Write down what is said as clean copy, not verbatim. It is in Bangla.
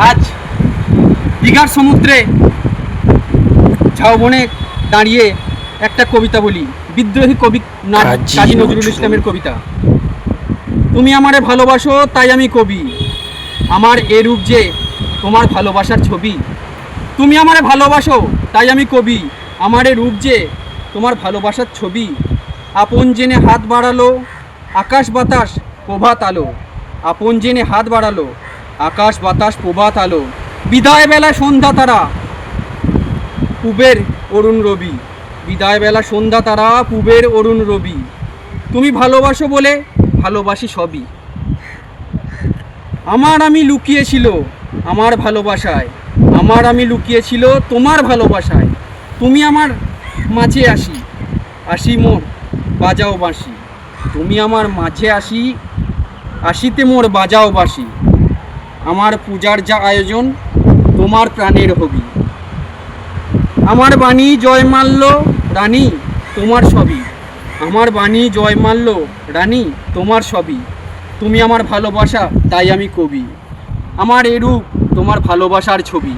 আজ দীঘার সমুদ্রে ঝাউবনে দাঁড়িয়ে একটা কবিতা বলি, বিদ্রোহী কবি কাজী নজরুল ইসলামের কবিতা। তুমি আমারে ভালোবাসো তাই আমি কবি, আমার এ রূপ যে তোমার ভালোবাসার ছবি। তুমি আমারে ভালোবাসো তাই আমি কবি, আমার এ রূপ যে তোমার ভালোবাসার ছবি। আপন জেনে হাত বাড়ালো আকাশ বাতাস প্রভাত আলো, আপন জেনে হাত বাড়ালো আকাশ বাতাস প্রভাত আলো। বিদায় বেলা সন্ধ্যা তারা পূবের অরুণ রবি, বিদায় বেলা সন্ধ্যা তারা পূবের অরুণ রবি। তুমি ভালোবাসো বলে ভালোবাসি সবই, আমার আমি লুকিয়েছিল আমার ভালোবাসায়, আমার আমি লুকিয়েছিল তোমার ভালোবাসায়। তুমি আমার মাঝে আসি আসি মোর বাজাও বাঁশি, তুমি আমার মাঝে আসি আসিতে মোর বাজাও বাঁশি। আমার পূজার যা আয়োজন তোমার প্রাণের হবি, আমার বাণী জয় মাল্য রানী তোমার সবই, আমার বাণী জয় মাল্য রানী তোমার সবই। তুমি আমার ভালোবাসা তাই আমি কবি, আমার এরূপ তোমার ভালোবাসার ছবি।